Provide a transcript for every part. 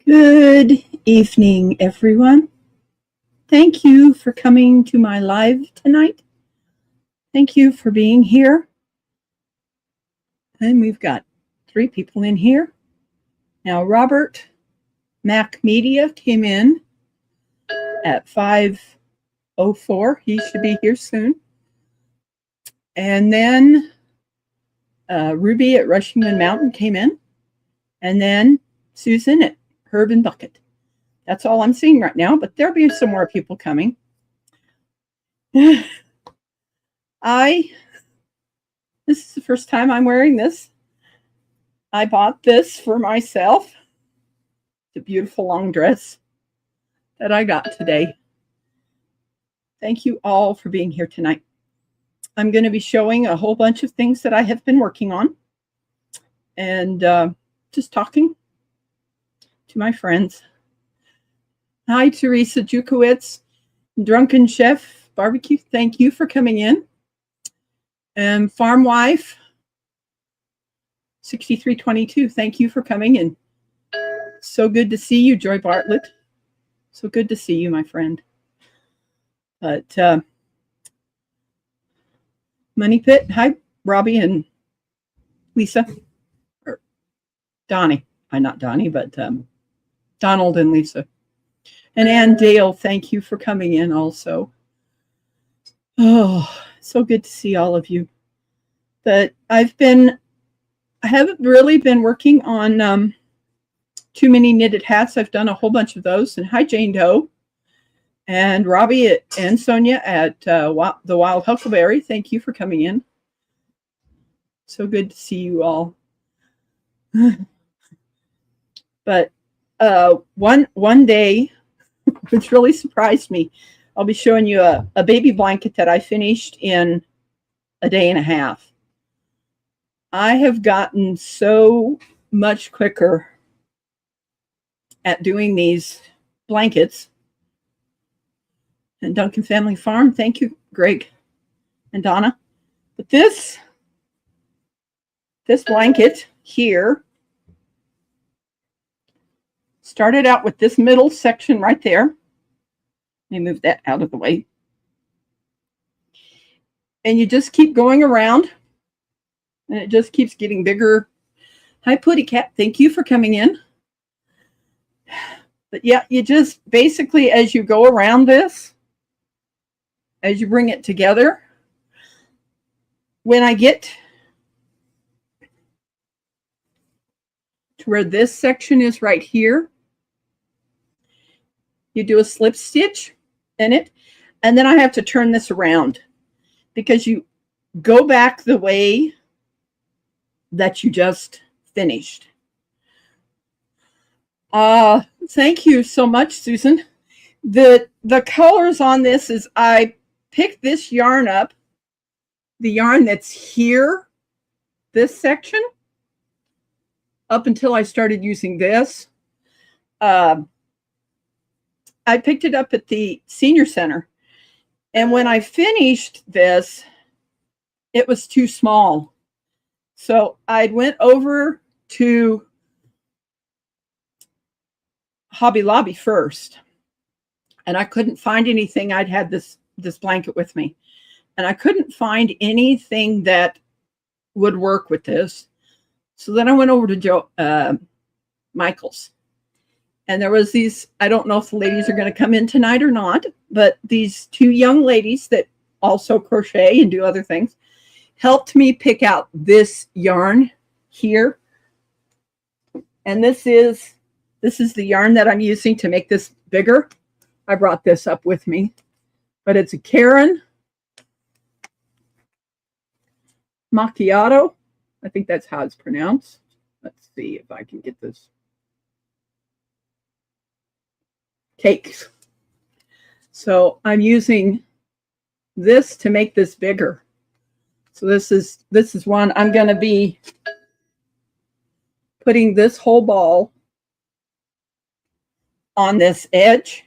Good evening, everyone. Thank you for coming to my live tonight. Thank you for being here. And we've got 3 people in here. Now, Robert Mac Media came in at 5:04. He should be here soon. And then Ruby at Rushing Wind Mountain came in. And then Susan at Herb and Bucket. That's all I'm seeing right now, but there'll be some more people coming. This is the first time I'm wearing this. I bought this for myself. It's a beautiful long dress that I got today. Thank you all for being here tonight. I'm going to be showing a whole bunch of things that I have been working on and just talking to my friends. Hi, Teresa Jukowitz, Drunken Chef Barbecue. Thank you for coming in. And Farm Wife 6322. Thank you for coming in. So good to see you, Joy Bartlett. So good to see you, my friend. But Money Pit. Hi, Robbie and Lisa. Or Donnie. Not Donnie, but Donald and Lisa. And Ann Dale, thank you for coming in also. Oh, so good to see all of you. But I haven't really been working on too many knitted hats. I've done a whole bunch of those. And hi, Jane Doe. And Robbie and Sonia at the Wild Huckleberry. Thank you for coming in. So good to see you all. But one day, which really surprised me, I'll be showing you a baby blanket that I finished in a day and a half. I have gotten so much quicker at doing these blankets. And Duncan Family Farm, thank you, Greg and Donna. But this blanket here started out with this middle section right there. Let me move that out of the way. And you just keep going around, and it just keeps getting bigger. Hi, Putty Cat. Thank you for coming in. But yeah, you just basically, as you go around this, as you bring it together, when I get to where this section is right here, you do a slip stitch in it, and then I have to turn this around because you go back the way that you just finished. Thank you so much, Susan. The colors on this is I picked this yarn up, the yarn that's here, this section, up until I started using this. I picked it up at the senior center. And when I finished this, it was too small. So I went over to Hobby Lobby first. And I couldn't find anything. I'd had this blanket with me. And I couldn't find anything that would work with this. So then I went over to Michael's. And there was these, I don't know if the ladies are going to come in tonight or not, but these 2 young ladies that also crochet and do other things helped me pick out this yarn here. And this is the yarn that I'm using to make this bigger. I brought this up with me, but it's a Karen Macchiato. I think that's how it's pronounced. Let's see if I can get this. Cakes. So I'm using this to make this bigger. So this is one I'm going to be putting this whole ball on this edge.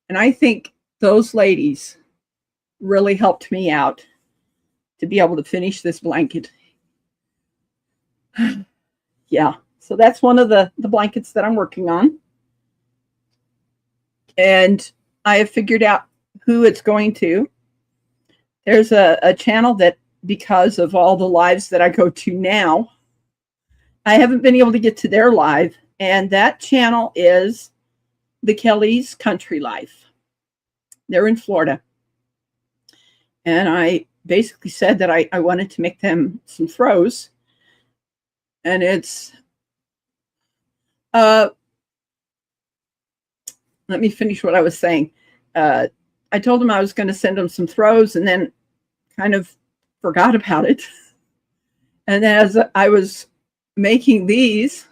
And I think those ladies really helped me out to be able to finish this blanket. Yeah. So that's one of the blankets that I'm working on. And I have figured out who it's going to. There's a channel that, because of all the lives that I go to now, I haven't been able to get to their live. And that channel is the Kelly's Country Life. They're in Florida. And I basically said that I wanted to make them some throws. And it's, let me finish what I was saying. I told them I was going to send them some throws and then kind of forgot about it. And as I was making these,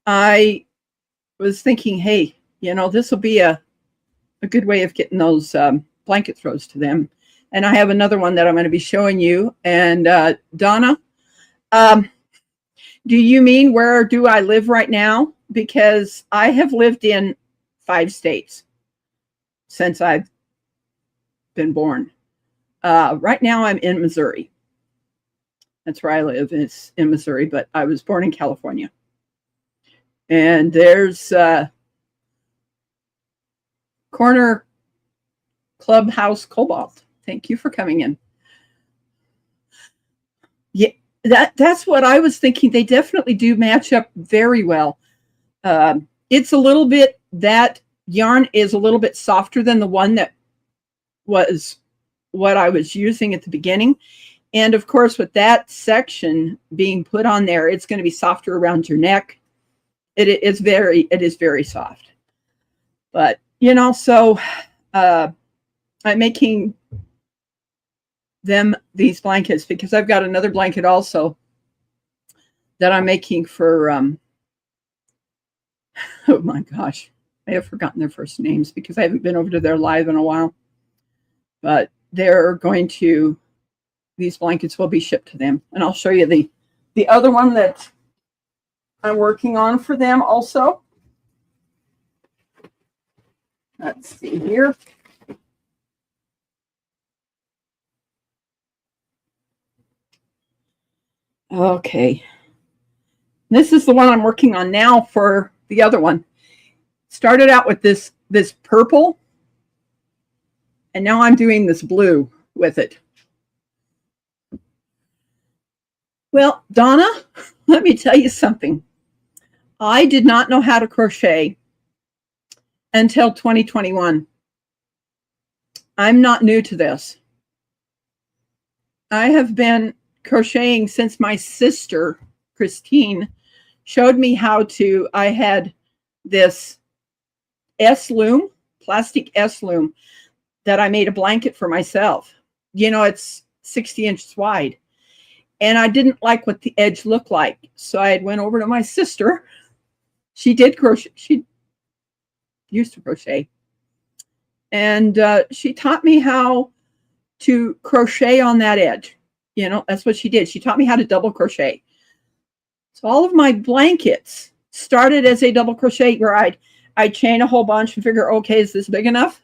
I was thinking, hey, you know, this will be a good way of getting those blanket throws to them. And I have another one that I'm going to be showing you. And Donna, do you mean where do I live right now? Because I have lived in 5 states since I've been born. Right now I'm in Missouri. That's where I live, is in Missouri, but I was born in California. And there's Corner Clubhouse Cobalt. Thank you for coming in. Yeah, that's what I was thinking. They definitely do match up very well. It's a little bit, that yarn is a little bit softer than the one that was what I was using at the beginning. And of course, with that section being put on there, it's going to be softer around your neck. It is very soft. But, you know, so I'm making them these blankets because I've got another blanket also that I'm making for, oh my gosh, I have forgotten their first names because I haven't been over to their live in a while. But they're going to, these blankets will be shipped to them. And I'll show you the other one that I'm working on for them also. Let's see here. Okay. This is the one I'm working on now for the other one. Started out with this purple, and now I'm doing this blue with it. Well, Donna, let me tell you something. I did not know how to crochet until 2021. I'm not new to this. I have been crocheting since my sister, Christine, showed me how to. I had this S-loom, plastic S-loom, that I made a blanket for myself. You know, it's 60 inches wide. And I didn't like what the edge looked like. So I went over to my sister. She did crochet. She used to crochet. And she taught me how to crochet on that edge. You know, that's what she did. She taught me how to double crochet. So all of my blankets started as a double crochet where I'd chain a whole bunch and figure, okay, is this big enough?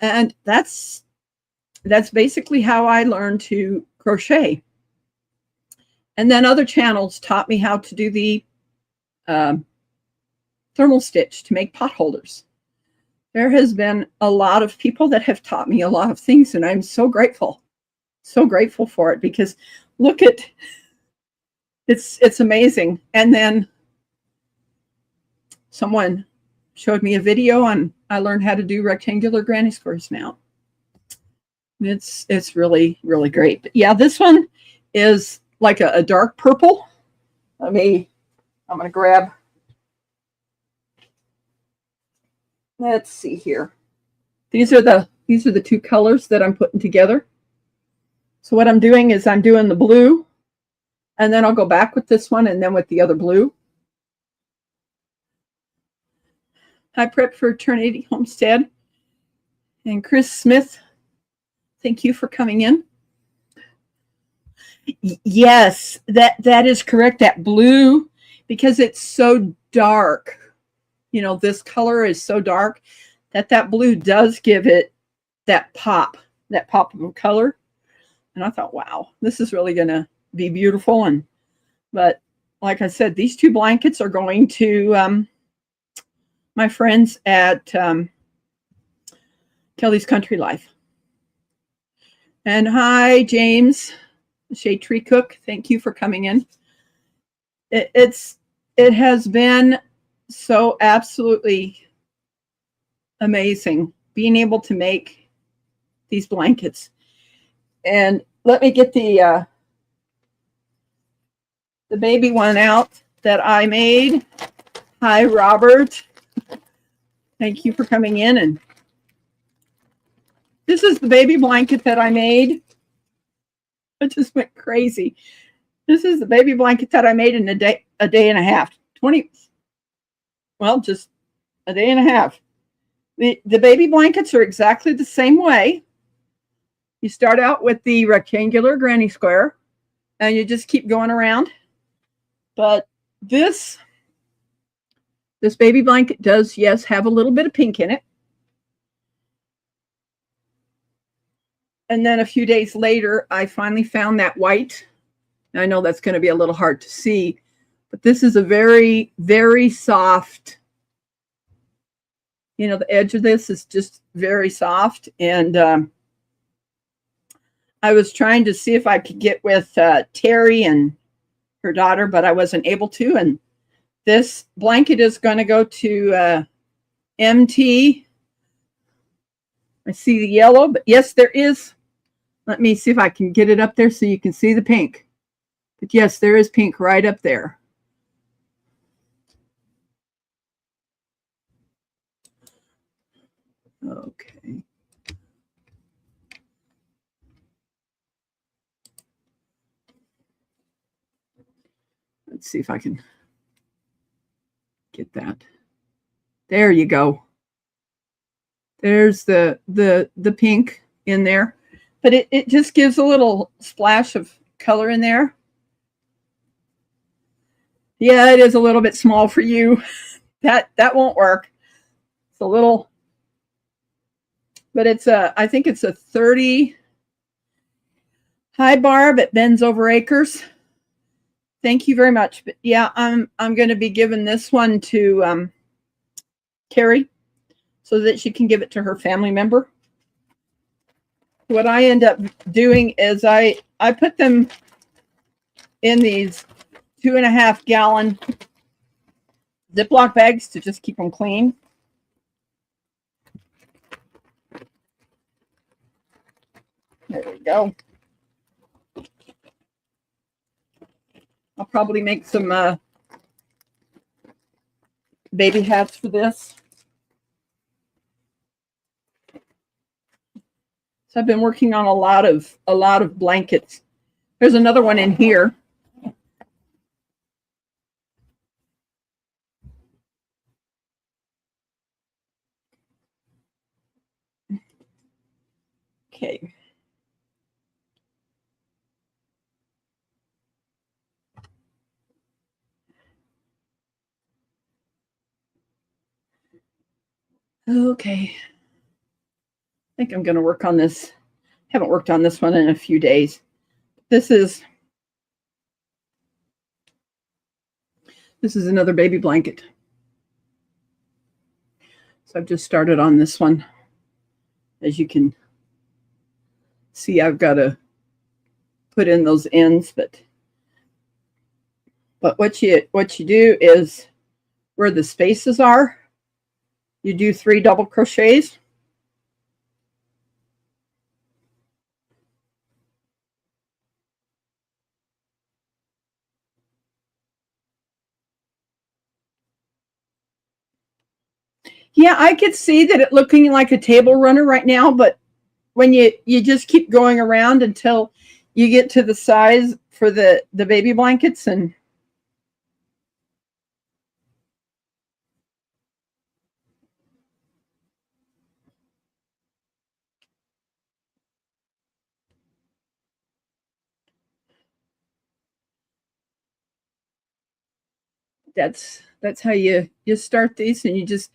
And that's basically how I learned to crochet. And then other channels taught me how to do the thermal stitch to make potholders. There has been a lot of people that have taught me a lot of things, and I'm so grateful for it, because look at, it's amazing. And then someone showed me a video and I learned how to do rectangular granny squares now. It's really, really great. But yeah, this one is like a dark purple. I'm going to grab, let's see here. These are the 2 colors that I'm putting together. So what I'm doing is I'm doing the blue, and then I'll go back with this one and then with the other blue. Hi, Prep for Eternity Homestead. And Chris Smith, thank you for coming in. Yes, that is correct. That blue, because it's so dark. You know, this color is so dark that blue does give it that pop of color. And I thought, wow, this is really going to be beautiful. But like I said, these 2 blankets are going to my friends at Kelly's Country Life. And hi, James, Shade Tree Cook. Thank you for coming in. It has been so absolutely amazing being able to make these blankets. And let me get the baby one out that I made. Hi, Robert. Thank you for coming in. And this is the baby blanket that I made. I just went crazy. This is the baby blanket that I made in a day and a half. Just a day and a half. The baby blankets are exactly the same way. You start out with the rectangular granny square, and you just keep going around. But this baby blanket does, yes, have a little bit of pink in it. And then a few days later, I finally found that white. I know that's going to be a little hard to see, but this is a very, very soft, the edge of this is just very soft. And I was trying to see if I could get with Terry and her daughter, but I wasn't able to. And this blanket is going to go to MT. I see the yellow, but yes, there is. Let me see if I can get it up there so you can see the pink. But yes, there is pink right up there. Okay. Let's see if I can get that. There you go. There's the pink in there. But it just gives a little splash of color in there. Yeah, it is a little bit small for you. That won't work. It's a little, but I think it's a 30. Hi, Barb at Ben's Over Acres. Thank you very much. But yeah, I'm going to be giving this one to Carrie so that she can give it to her family member. What I end up doing is I put them in these 2.5 gallon Ziploc bags to just keep them clean. There we go. I'll probably make some baby hats for this. So I've been working on a lot of blankets. There's another one in here. Okay. Okay. I think I'm going to work on this. Haven't worked on this one in a few days. This is another baby blanket. So I've just started on this one. As you can see, I've got to put in those ends, but what you do is where the spaces are, you do 3 double crochets. Yeah, I could see that it looking like a table runner right now, but when you just keep going around until you get to the size for the baby blankets, and that's how you start these, and you just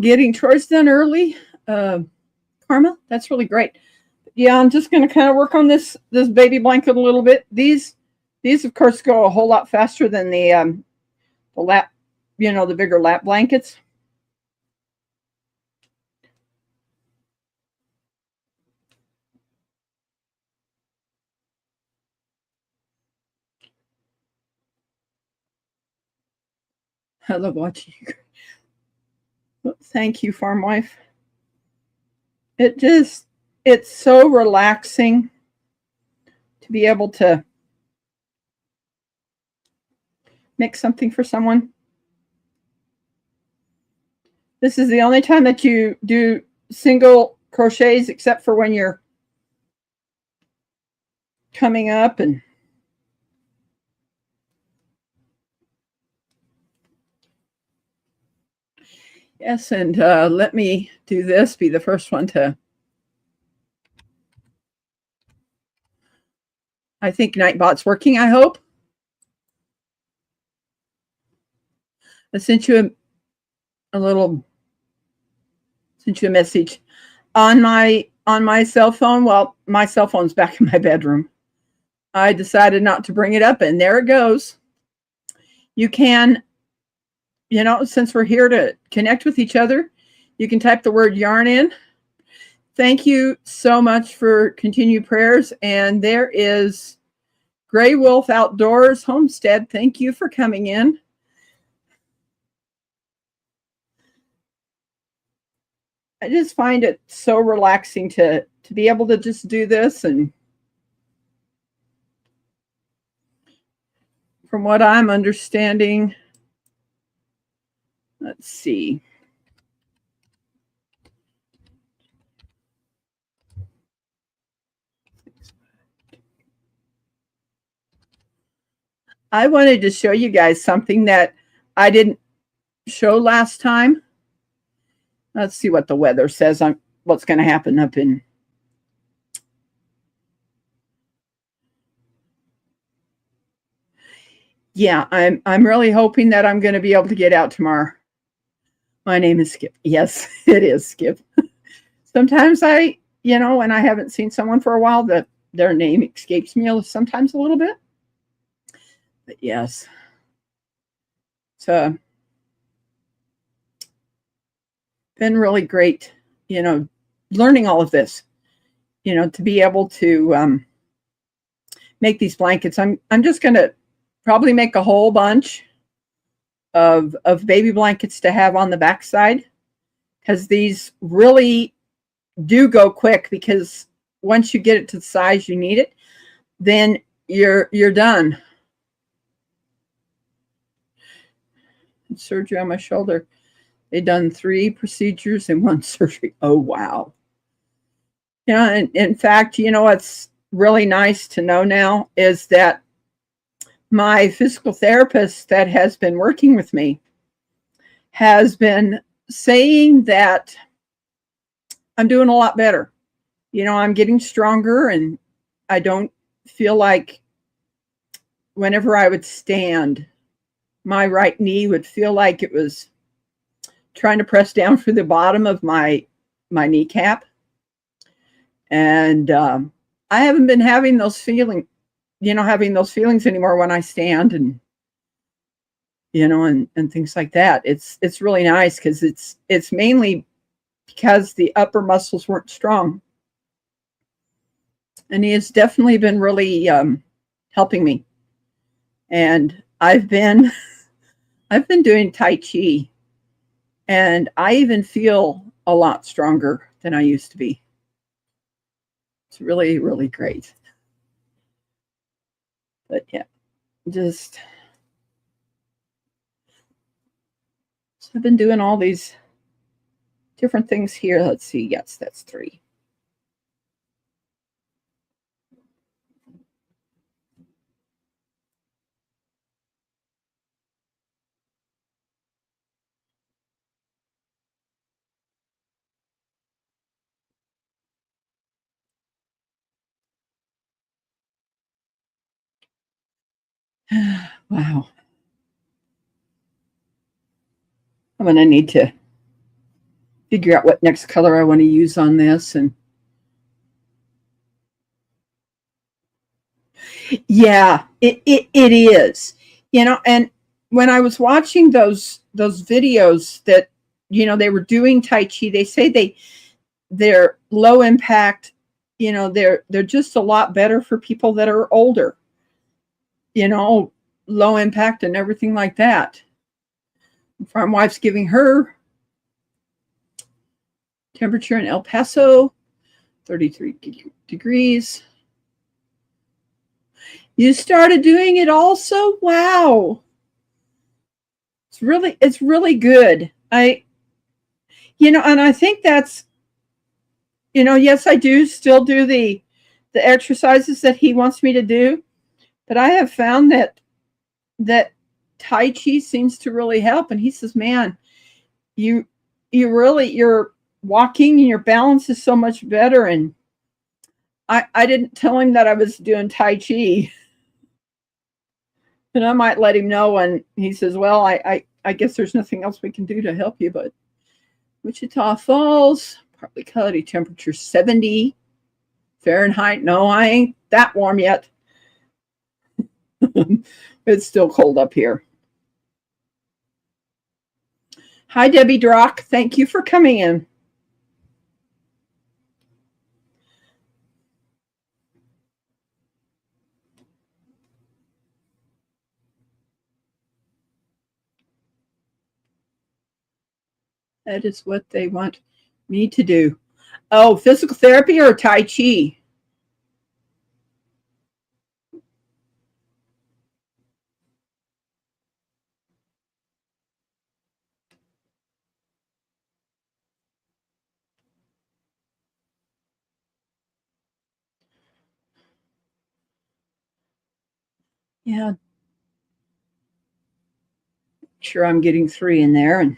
getting chores done early. Karma, that's really great. Yeah, I'm just going to kind of work on this baby blanket a little bit. These These, of course, go a whole lot faster than the lap, the bigger lap blankets. I love watching you. Thank you, Farm Wife. It's so relaxing to be able to make something for someone. This is the only time that you do single crochets, except for when you're coming up and yes, and let me do this, be the first one to, I think Nightbot's working, I hope. I sent you a message on my cell phone. Well, my cell phone's back in my bedroom. I decided not to bring it up, and there it goes. You can, since we're here to connect with each other, you can type the word yarn in. Thank you so much for continued prayers. And there is Gray Wolf Outdoors Homestead. Thank you for coming in. I just find it so relaxing to be able to just do this. And from what I'm understanding, let's see. I wanted to show you guys something that I didn't show last time. Let's see what the weather says on what's going to happen up in. Yeah, I'm really hoping that I'm going to be able to get out tomorrow. My name is Skip. Yes, it is Skip. Sometimes when I haven't seen someone for a while, that their name escapes me sometimes a little bit. But yes. So been really great, learning all of this, to be able to make these blankets. I'm just going to probably make a whole bunch of baby blankets to have on the backside, because these really do go quick, because once you get it to the size you need it, then you're done. Surgery on my shoulder. They done 3 procedures in 1 surgery. Oh, wow. And in fact, what's really nice to know now is that my physical therapist that has been working with me has been saying that I'm doing a lot better. I'm getting stronger, and I don't feel like whenever I would stand, my right knee would feel like it was trying to press down through the bottom of my kneecap. And I haven't been having those feelings anymore when I stand and things like that. It's really nice, because it's mainly because the upper muscles weren't strong. And he has definitely been really helping me. And I've been doing Tai Chi, and I even feel a lot stronger than I used to be. It's really, really great. But yeah, so I've been doing all these different things here. Let's see. Yes, that's 3. Wow. I'm going to need to figure out what next color I want to use on this. And Yeah, it is. You know, and when I was watching those videos that, you know, they were doing Tai Chi, they say they're low impact, you know, they're just a lot better for people that are older, you know, low impact and everything like that. Farm wife's giving her temperature in El Paso, 33 degrees. You started doing it also? Wow. It's really good. You know, and I think that's, you know, yes, I do still do the exercises that he wants me to do, but I have found that Tai Chi seems to really help. And he says, man, you really, your walking and your balance is so much better. And I didn't tell him that I was doing Tai Chi. And I might let him know. And he says, well, I guess there's nothing else we can do to help you. But Wichita Falls, partly cloudy, temperature 70 Fahrenheit. No, I ain't that warm yet. It's still cold up here. Hi, Debbie Drock. Thank you for coming in. That is what they want me to do. Oh, physical therapy or Tai Chi? Yeah, sure, I'm getting 3 in there. And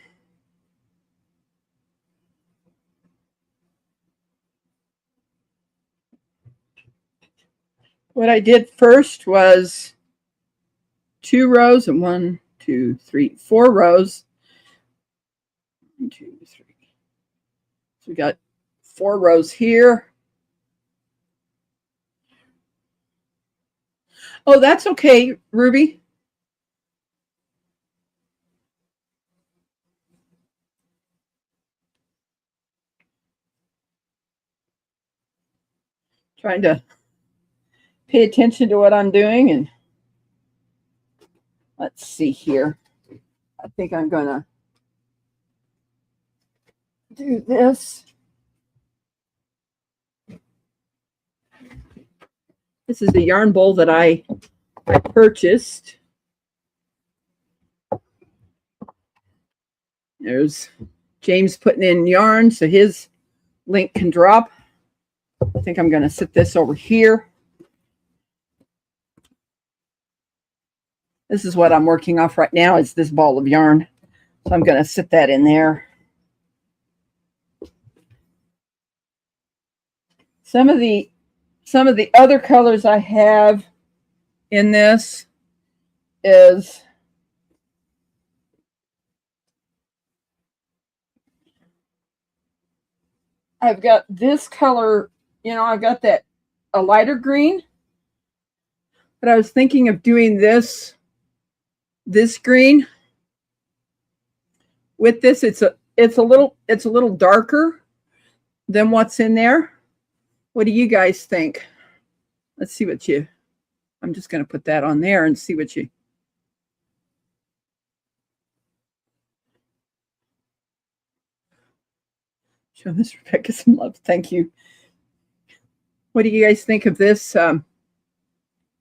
what I did first was 2 rows and 1, 2, 3, 4 rows. 1, 2, 3. So we got 4 rows here. Oh, that's okay, Ruby. Trying to pay attention to what I'm doing. And let's see here. I think I'm going to do this. This is a yarn bowl that I purchased. There's James putting in yarn so his link can drop. I think I'm going to sit this over here. This is what I'm working off right now, is this ball of yarn. So I'm going to sit that in there. Some of the other colors I have in this is I've got this color, you know, I've got that a lighter green, but I was thinking of doing this green with this. It's a little darker than what's in there. What do you guys think? Let's see what I'm just going to put that on there and see what you. Show Miss Rebecca some love. Thank you. What do you guys think of this? A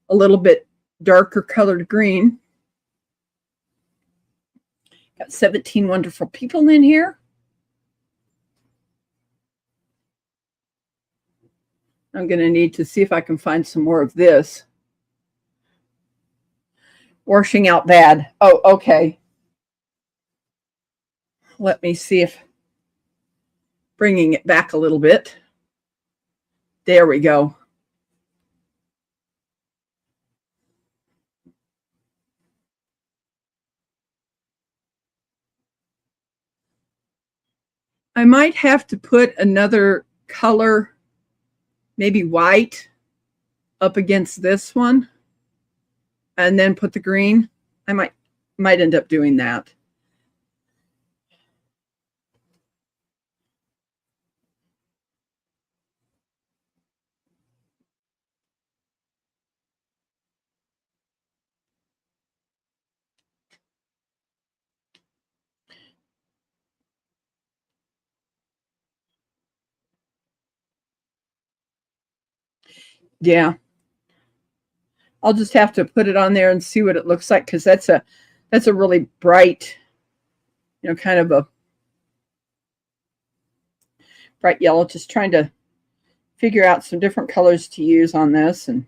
little bit darker colored green. Got 17 wonderful people in here. I'm going to need to see if I can find some more of this. Washing out bad. Oh, okay. Let me see if bringing it back a little bit. There we go. I might have to put another color, maybe white, up against this one. and then put the green. I might end up doing that. Yeah. I'll just have to put it on there and see what it looks like, because that's a really bright, kind of a bright yellow. Just trying to figure out some different colors to use on this. And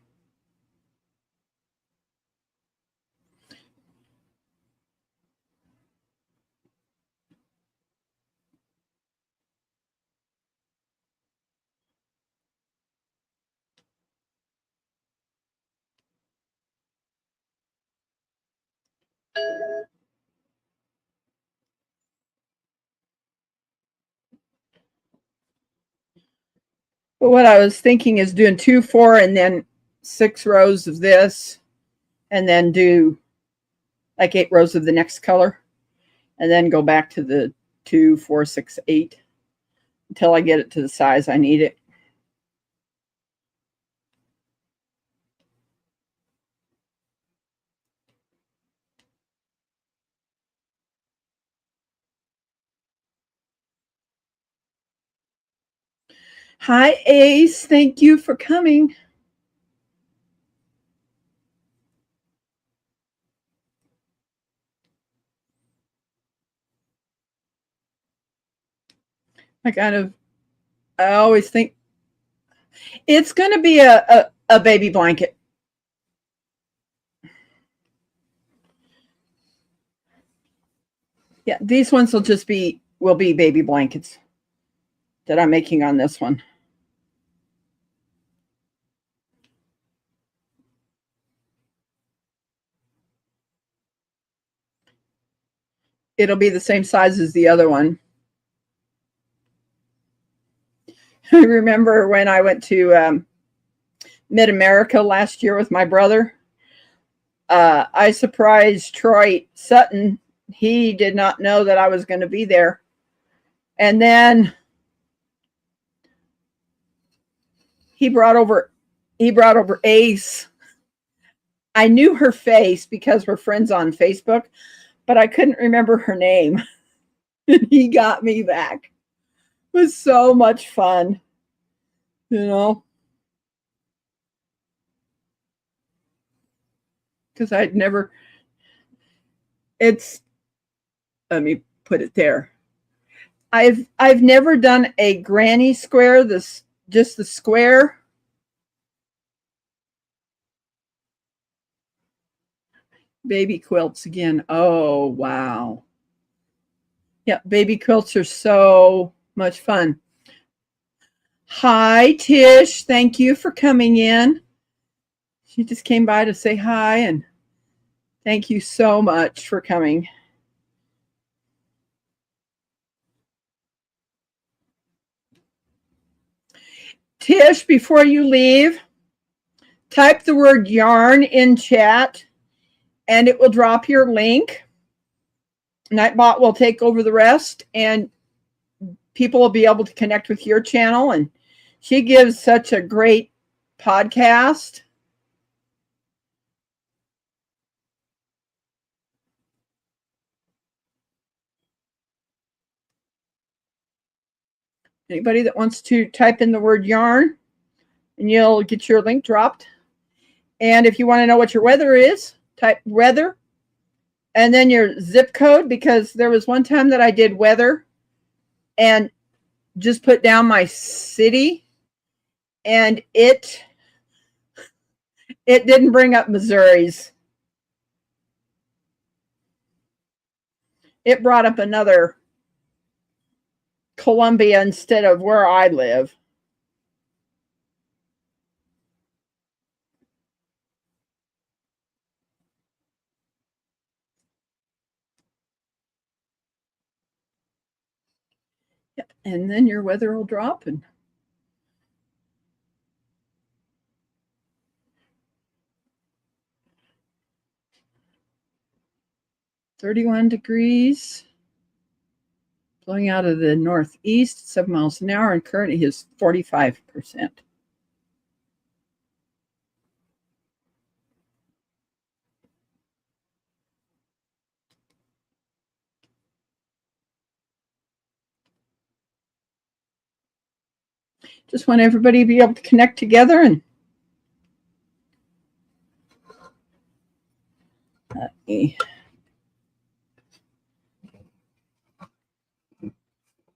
but what I was thinking is doing 2, 4, and then 6 rows of this, and then do like 8 rows of the next color, and then go back to the 2, 4, 6, 8 until I get it to the size I need it. Hi, Ace. Thank you for coming. I always think it's going to be a baby blanket. Yeah, these ones will be baby blankets that I'm making on this one. It'll be the same size as the other one. I remember when I went to Mid-America last year with my brother. I surprised Troy Sutton. He did not know that I was going to be there. And then he brought over Ace. I knew her face because we're friends on Facebook, but I couldn't remember her name. And he got me back. It was so much fun, because I'd never, let me put it there. I've never done a granny square, just the square. Baby quilts again. Oh, wow. Yeah, baby quilts are so much fun. Hi, Tish. Thank you for coming in. She just came by to say hi, and thank you so much for coming. Tish, before you leave, type the word yarn in chat, and it will drop your link. Nightbot will take over the rest, and people will be able to connect with your channel. And she gives such a great podcast. Anybody that wants to type in the word yarn, and you'll get your link dropped. And if you want to know what your weather is, type weather and then your zip code, because there was one time that I did weather and just put down my city, and it didn't bring up Missouri's. It brought up another Columbia instead of where I live. Yep. And then your weather will drop, and 31 degrees. Blowing out of the northeast, 7 miles an hour, and current is 45%. Just want everybody to be able to connect together. And let me, I'm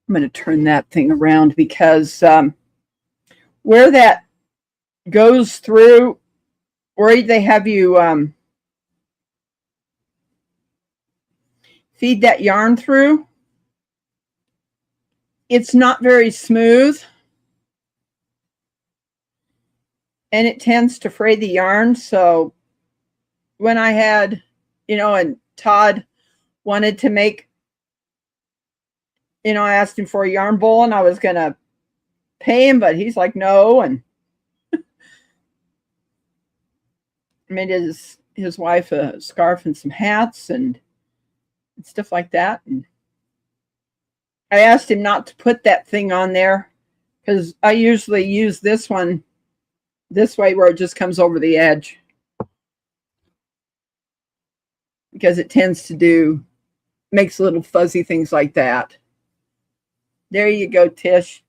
going to turn that thing around because where that goes through, where they have you feed that yarn through, it's not very smooth. And it tends to fray the yarn. So when I had, and Todd wanted to make, I asked him for a yarn bowl and I was going to pay him, but he's like, no. And made his wife a scarf and some hats and stuff like that. And I asked him not to put that thing on there because I usually use this one this way where it just comes over the edge, because it tends to makes little fuzzy things like that. There you go, Tish.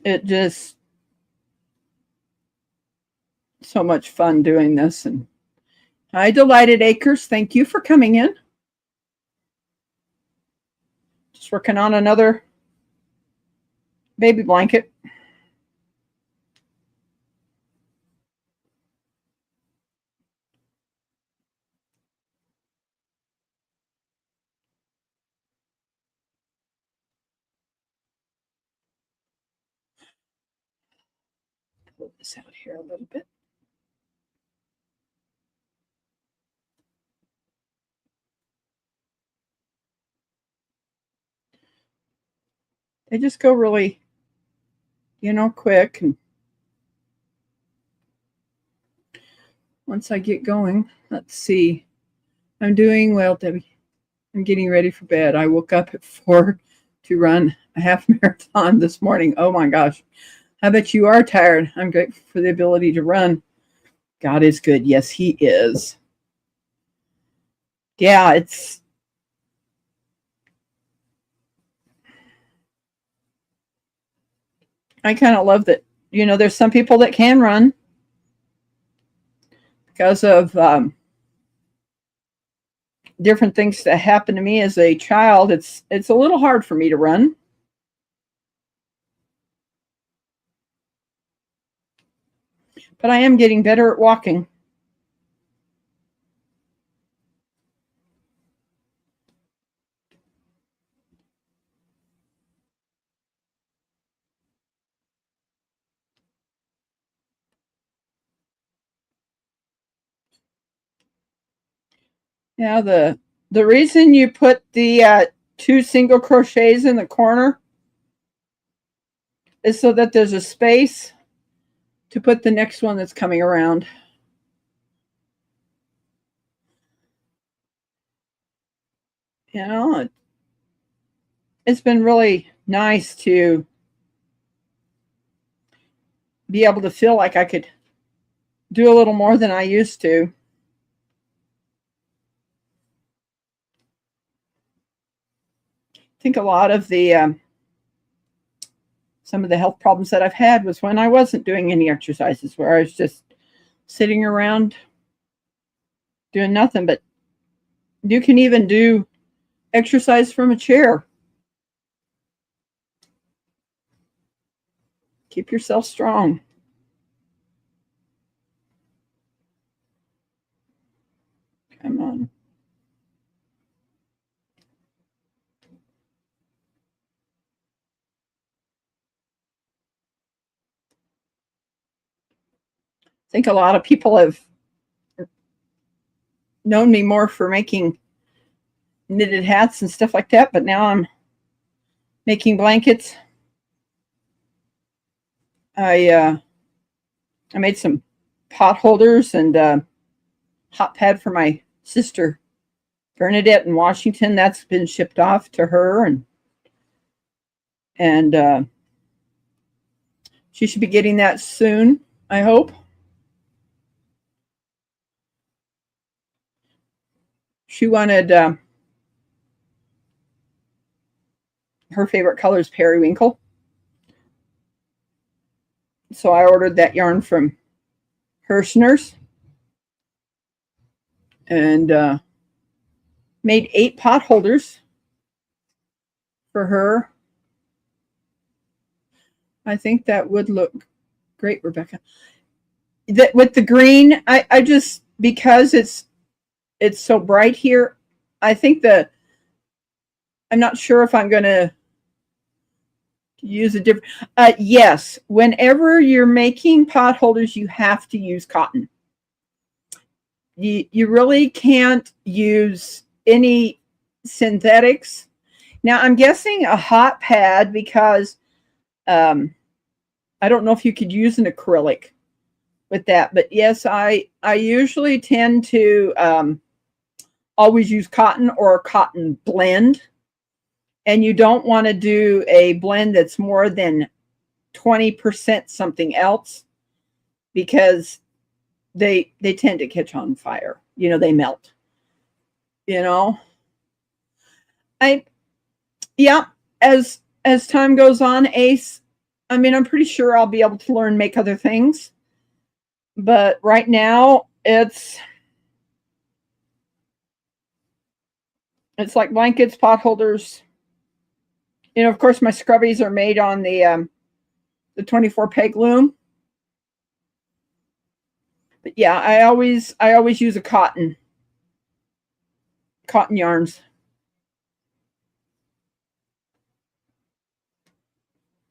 It just so much fun doing this. And hi, Delighted Acres. Thank you for coming in. Just working on another baby blanket. Pull this out here a little bit. They just go really, quick. And once I get going, let's see. I'm doing well, Debbie. I'm getting ready for bed. I woke up at 4 to run a half marathon this morning. Oh my gosh. I bet you are tired. I'm grateful for the ability to run. God is good. Yes, he is. Yeah, I kind of love that, there's some people that can run because of different things that happened to me as a child. It's a little hard for me to run. But I am getting better at walking. Yeah, the reason you put the 2 single crochets in the corner is so that there's a space to put the next one that's coming around. It's been really nice to be able to feel like I could do a little more than I used to. I think a lot of the some of the health problems that I've had was when I wasn't doing any exercises, where I was just sitting around doing nothing. But you can even do exercise from a chair. Keep yourself strong. Come on. I think a lot of people have known me more for making knitted hats and stuff like that, but now I'm making blankets. I made some potholders and hot pad for my sister Bernadette in Washington. That's been shipped off to her, and she should be getting that soon, I hope. She wanted her favorite color is periwinkle. So I ordered that yarn from Hirschner's and made 8 potholders for her. I think that would look great, Rebecca. That with the green, I just, because it's so bright here, I think I'm not sure if I'm going to use a different, yes, whenever you're making potholders, you have to use cotton. You really can't use any synthetics. Now, I'm guessing a hot pad because I don't know if you could use an acrylic with that. But yes, I usually tend to always use cotton or a cotton blend. And you don't want to do a blend that's more than 20% something else because they tend to catch on fire. You know, they melt. You know, yeah, as time goes on, Ace, I mean, I'm pretty sure I'll be able to learn make other things. But right now it's like blankets, potholders. You know, of course, my scrubbies are made on the 24 peg loom. But yeah, I always use a cotton yarns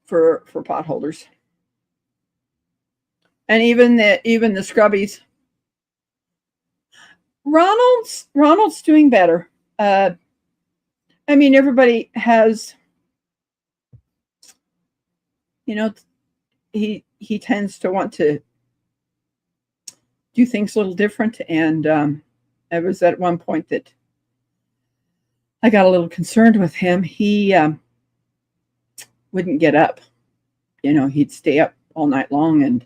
for potholders. And even the scrubbies. Ronald's doing better. I mean, everybody has, you know, he tends to want to do things a little different. And I was at one point that I got a little concerned with him. He wouldn't get up. You know, he'd stay up all night long. And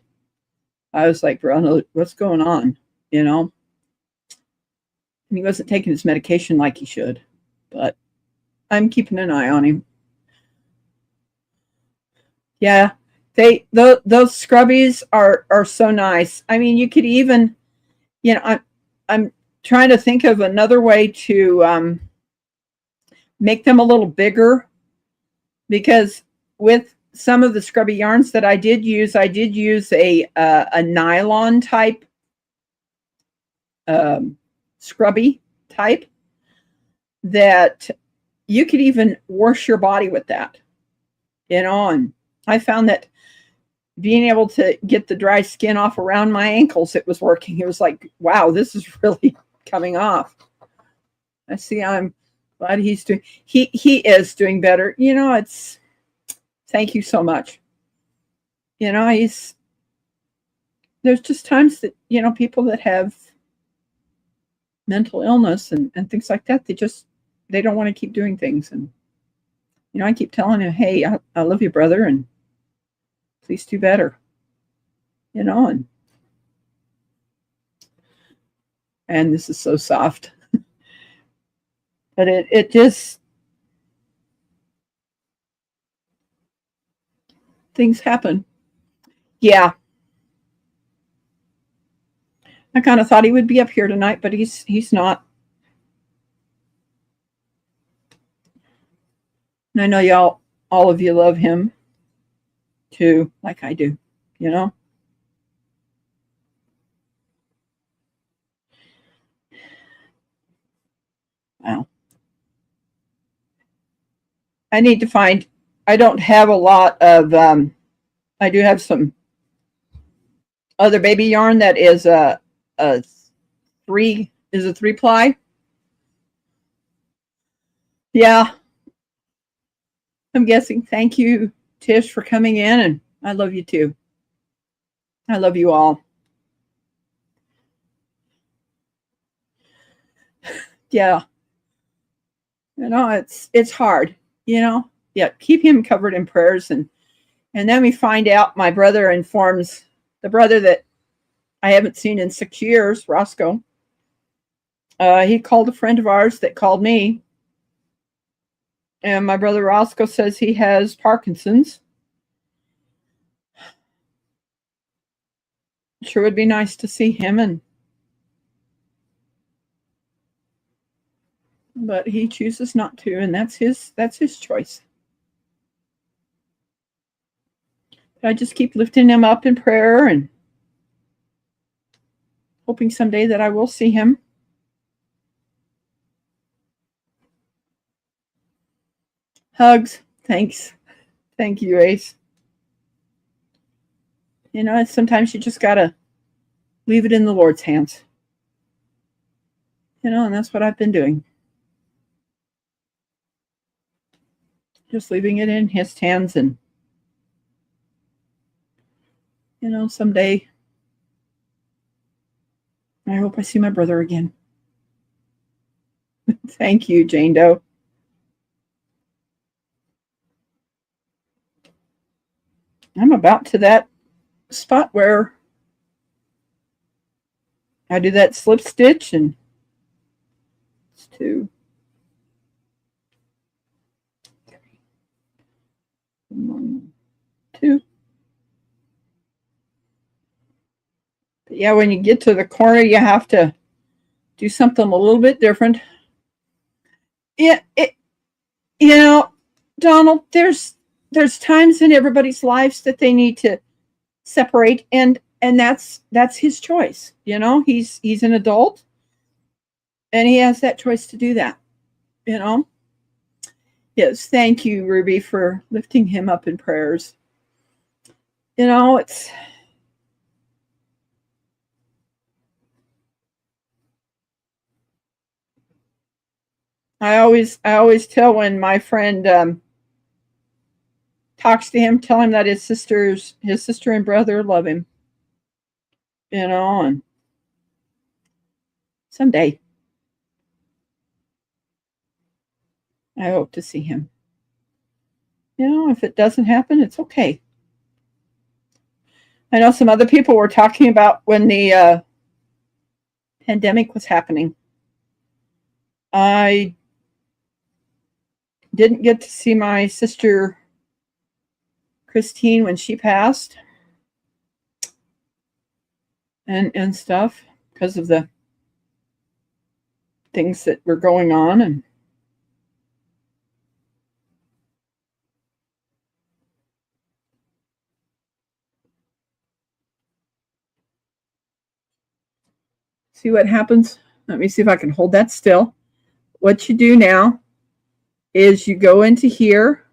I was like, Ronald, what's going on? You know? And he wasn't taking his medication like he should. But I'm keeping an eye on him. Yeah, those scrubbies are so nice. I mean, you could even, you know, I'm trying to think of another way to make them a little bigger, because with some of the scrubby yarns that I did use a nylon type scrubby type that you could even wash your body with that, you know. And I found that being able to get the dry skin off around my ankles, it was working. It was like, wow, this is really coming off. I see. I'm glad he's doing. He is doing better. You know, it's. Thank you so much. You know, there's just times that, you know, people that have mental illness and things like that, they don't want to keep doing things. And, you know, I keep telling him, hey, I love you, brother, and please do better. You know, and this is so soft. But it just, things happen. Yeah. I kind of thought he would be up here tonight, but he's not. And I know all of you love him too, like I do, you know. Wow. I need to find, I don't have a lot of, I do have some other baby yarn that is a 3-ply. Yeah. I'm guessing. Thank you, Tish, for coming in, and I love you too. I love you all. Yeah. It's hard, Yeah, keep him covered in prayers. And then we find out my brother informs the brother that I haven't seen in 6 years, Roscoe. He called a friend of ours that called me. And my brother Roscoe says he has Parkinson's. Sure would be nice to see him, but he chooses not to, and that's his choice. But I just keep lifting him up in prayer and hoping someday that I will see him. Hugs. Thanks. Thank you, Ace. Sometimes you just got to leave it in the Lord's hands. And that's what I've been doing. Just leaving it in his hands, and someday I hope I see my brother again. Thank you, Jane Doe. I'm about to that spot where I do that slip stitch, and it's 2, 3, 1, 2. But yeah, when you get to the corner, you have to do something a little bit different. Yeah, Donald, there's times in everybody's lives that they need to separate, and that's his choice. He's an adult, and he has that choice to do that. Yes, thank you, Ruby, for lifting him up in prayers. It's I always tell when my friend talks to him, tell him that his sister and brother love him. And someday I hope to see him. If it doesn't happen, it's okay. I know some other people were talking about when the pandemic was happening. I didn't get to see my sister Christine when she passed and stuff because of the things that were going on. And see what happens. Let me see if I can hold that still. What you do now is you go into here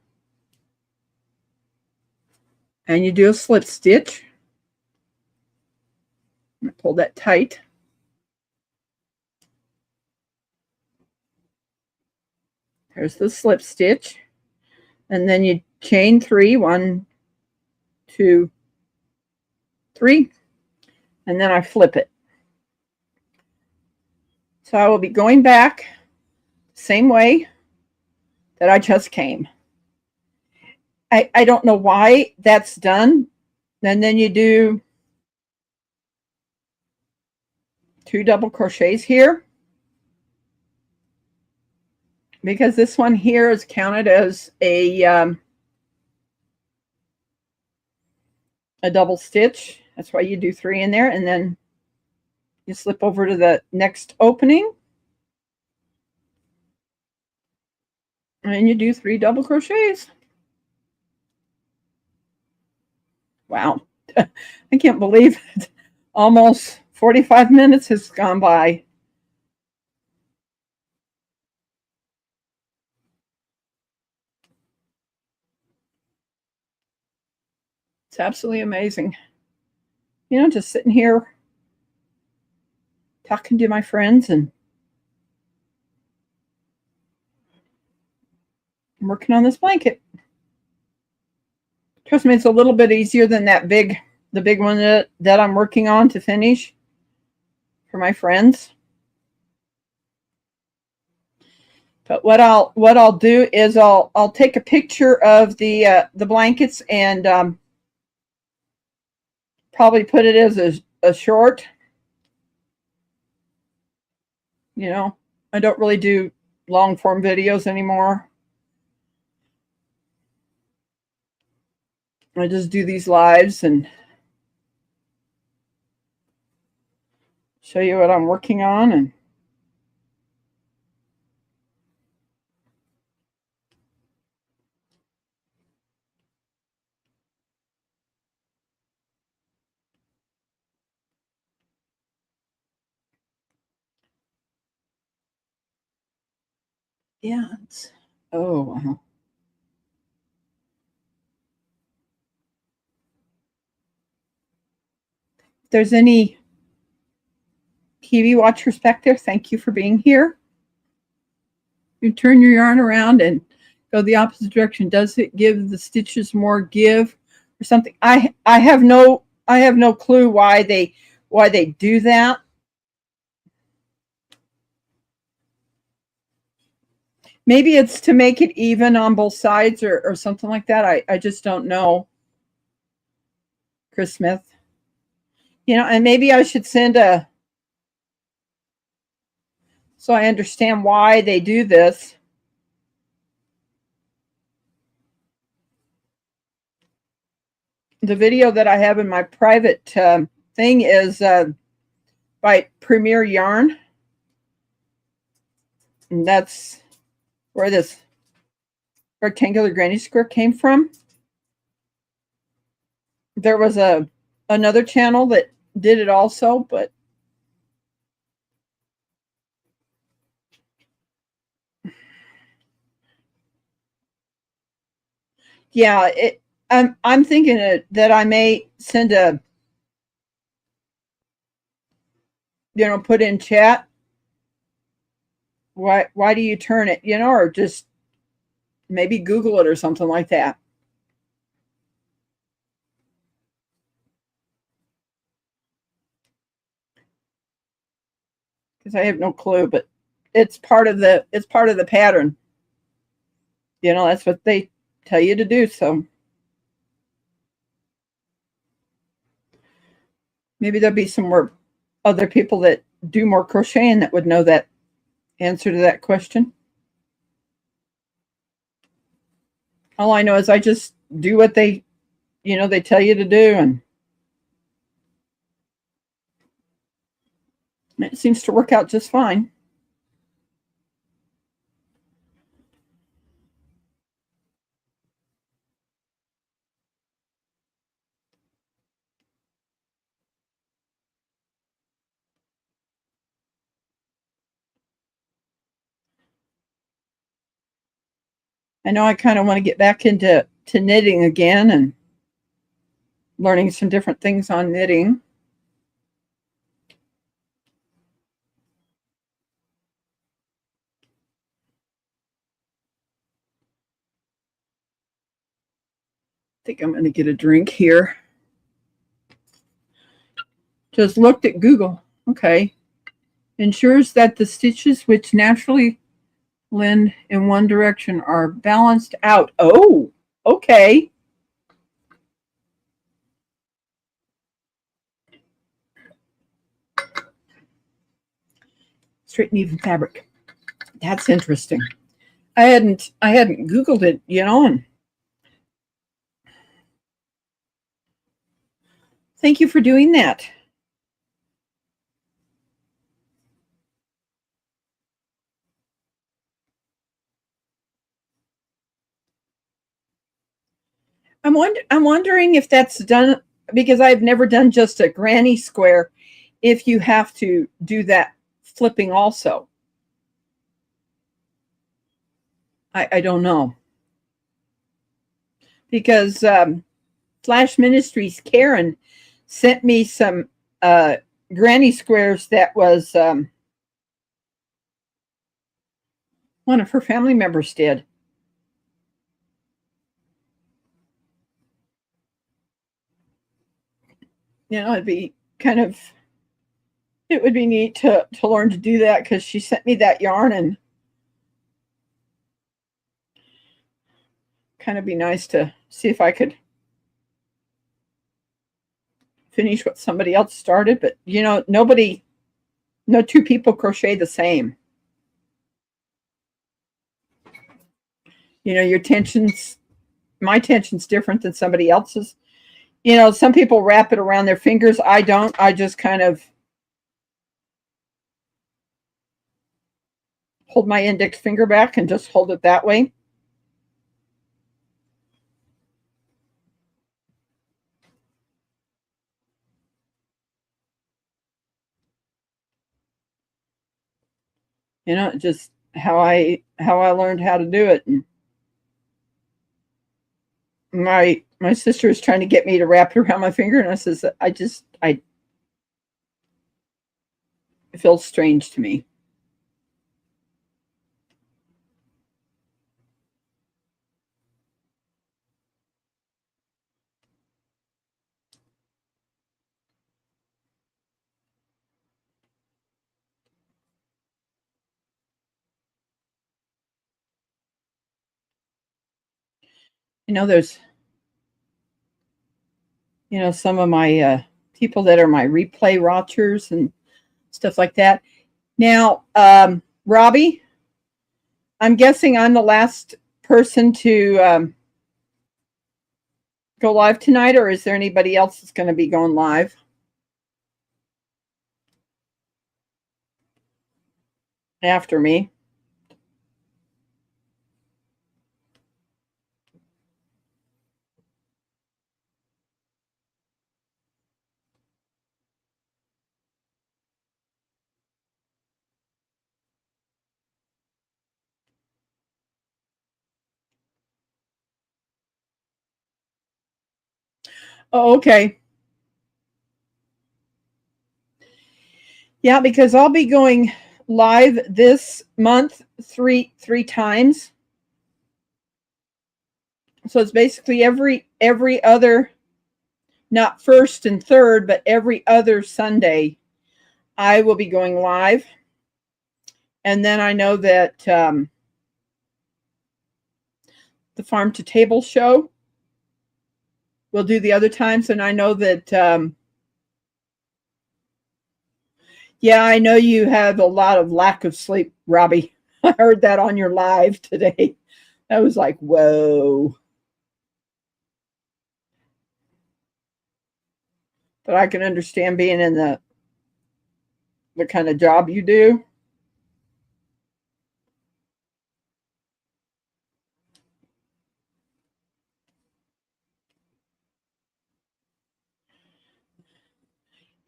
and you do a slip stitch. Pull that tight. There's the slip stitch. And then you chain 3, 1, 2, 3, and then I flip it. So I will be going back the same way that I just came. I don't know why that's done. And then you do 2 double crochets here, because this one here is counted as a double stitch. That's why you do 3 in there, and then you slip over to the next opening and you do 3 double crochets. Wow. I can't believe it. Almost 45 minutes has gone by. It's absolutely amazing. Just sitting here talking to my friends and working on this blanket. Trust me, it's a little bit easier than the big one that I'm working on to finish for my friends. But what I'll do is I'll take a picture of the blankets and probably put it as a short. You know, I don't really do long form videos anymore. I just do these lives and show you what I'm working on. And yeah, oh, if there's any TV watchers back there, thank you for being here. You turn your yarn around and go the opposite direction. Does it give the stitches more give or something? I have no clue why they do that. Maybe it's to make it even on both sides or something like that. I just don't know. Chris Smith. You know, and maybe I should send a, so I understand why they do this. The video that I have in my private thing is by Premier Yarn. And that's where this rectangular granny square came from. There was another channel that did it also, but yeah, I'm thinking that I may send a, you know, put in chat. Why do you turn it, you know, or just maybe Google it or something like that. Because I have no clue, but it's part of the pattern. You know, that's what they tell you to do. So maybe there'll be some more other people that do more crocheting that would know that answer to that question. All I know is I just do what they, you know, they tell you to do, and it seems to work out just fine. I know I kind of want to get back into knitting again and learning some different things on knitting. I think I'm going to get a drink here. Just looked at Google. Okay. Ensures that the stitches which naturally lend in one direction are balanced out. Oh, okay. Straight and even fabric. That's interesting. I hadn't Googled it, you know, and thank you for doing that. I'm wondering if that's done, because I've never done just a granny square, if you have to do that flipping also. I don't know. Because Flash Ministries Karen sent me some granny squares that was one of her family members did. You know, it'd be kind of, it would be neat to learn to do that, because she sent me that yarn, and kind of be nice to see if I could finish what somebody else started, but you know, no two people crochet the same. You know, my tension's different than somebody else's. You know, some people wrap it around their fingers. I don't. I just kind of hold my index finger back and just hold it that way. You know, just how I learned how to do it. And my sister is trying to get me to wrap it around my finger, and I says, it feels strange to me. You know, there's, you know, some of my people that are my replay watchers and stuff like that. Now, Robbie, I'm guessing I'm the last person to go live tonight, or is there anybody else that's going to be going live after me? Oh, okay. Yeah, because I'll be going live this month three times. So it's basically every other, not first and third, but every other Sunday I will be going live. And then I know that the Farm to Table show will do the other times. And I know that yeah, I know you have a lot of lack of sleep, Robbie. I heard that on your live today. I was like, whoa. But I can understand being in the kind of job you do.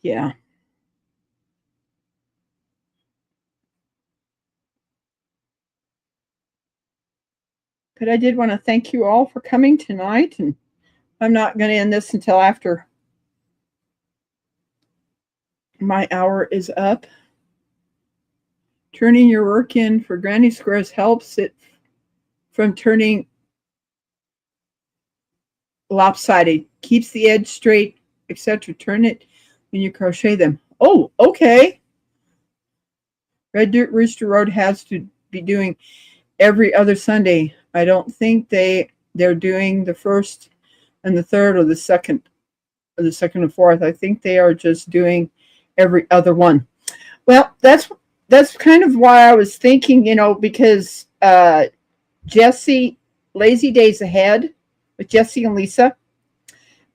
Yeah. But I did want to thank you all for coming tonight. And I'm not going to end this until after my hour is up. Turning your work in for granny squares helps it from turning lopsided. Keeps the edge straight, etc. Turn it when you crochet them. Oh, okay. Red Dirt Rooster Road has to be doing every other Sunday. I don't think they're doing the first and the third or the second and fourth. I think they are just doing every other one. Well, that's kind of why I was thinking, you know, because Jesse, Lazy Days Ahead with Jesse and Lisa,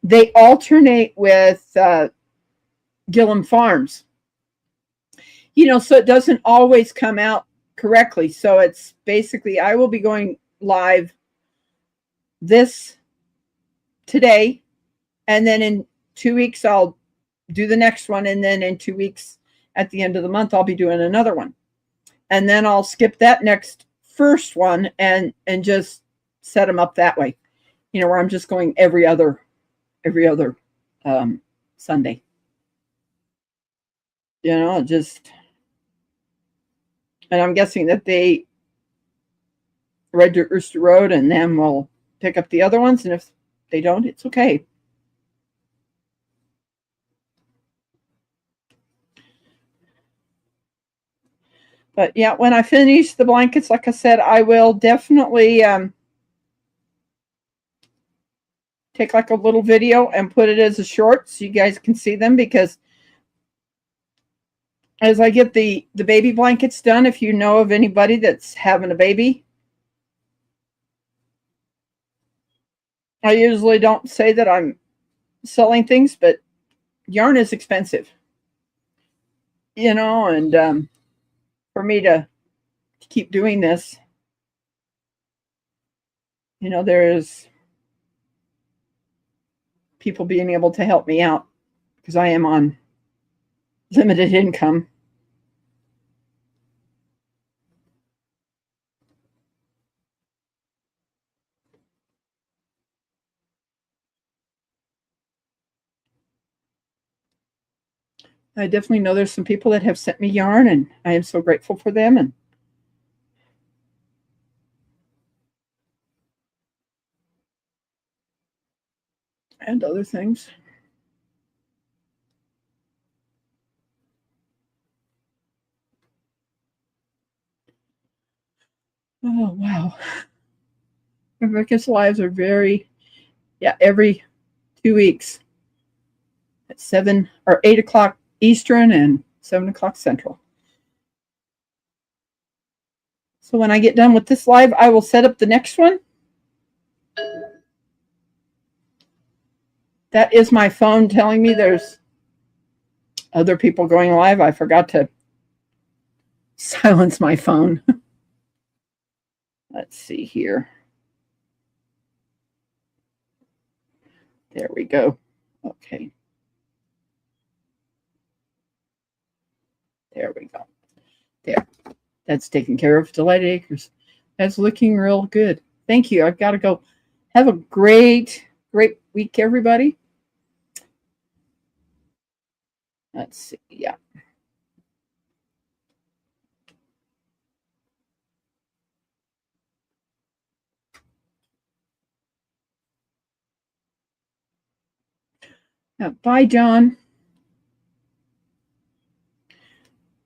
they alternate with Gillum Farms. You know, so it doesn't always come out correctly. So it's basically, I will be going live today, and then in 2 weeks I'll do the next one, and then in 2 weeks at the end of the month I'll be doing another one, and then I'll skip that next first one and just set them up that way, you know, where I'm just going every other Sunday, you know, just. And I'm guessing that they Red Dirt Rooster Road and then we'll pick up the other ones, and if they don't, it's okay. But yeah, when I finish the blankets, like I said, I will definitely take like a little video and put it as a short so you guys can see them, because as I get the baby blankets done, if you know of anybody that's having a baby, I usually don't say that I'm selling things, but yarn is expensive, you know, and for me to keep doing this, you know, there is people being able to help me out because I am on limited income. I definitely know there's some people that have sent me yarn, and I am so grateful for them, and other things. Oh, wow. Rebecca's lives are very, yeah, every 2 weeks at 7 or 8 o'clock Eastern and 7 o'clock Central. So when I get done with this live, I will set up the next one. That is my phone telling me there's other people going live. I forgot to silence my phone. Let's see here. There we go. Okay. There we go. There. That's taken care of. Delight Acres. That's looking real good. Thank you. I've got to go. Have a great week, everybody. Let's see. Yeah. Bye, John.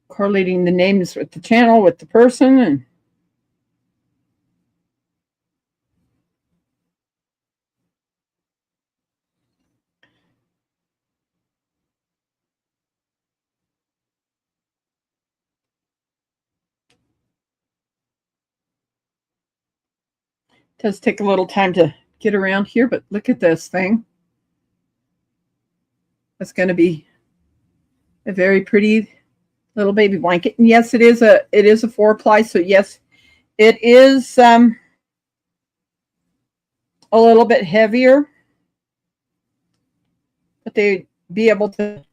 Correlating the names with the channel, with the person, and it does take a little time to get around here, but look at this thing. That's going to be a very pretty little baby blanket. And yes, it is a 4-ply. So yes, it is a little bit heavier, but they'd be able to,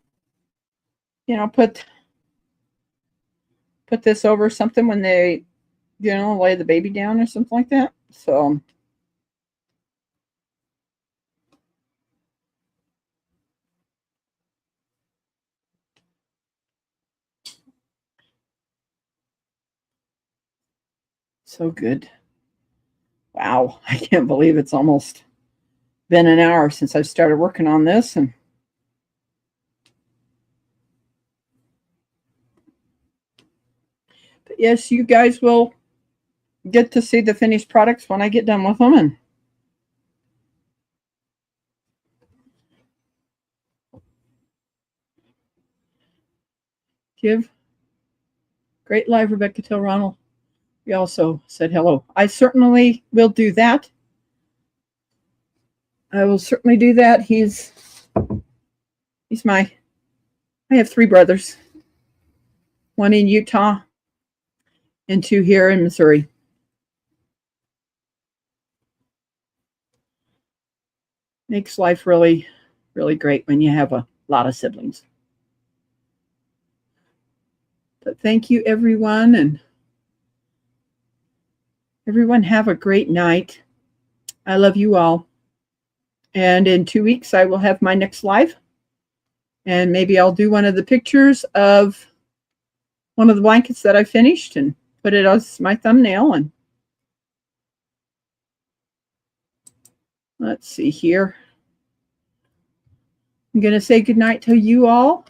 you know, put this over something when they, you know, lay the baby down or something like that. So so good. Wow, I can't believe it's almost been an hour since I started working on this. And but yes, you guys will get to see the finished products when I get done with them. And give great live, Rebecca. Tell Ronald we also said hello. I certainly will do that. I will certainly do that. He's I have 3 brothers, 1 in Utah and 2 here in Missouri. Makes life really, really great when you have a lot of siblings. But thank you, everyone, and everyone have a great night. I love you all. And in 2 weeks, I will have my next live. And maybe I'll do one of the pictures of one of the blankets that I finished and put it as my thumbnail. And let's see here. I'm going to say goodnight to you all.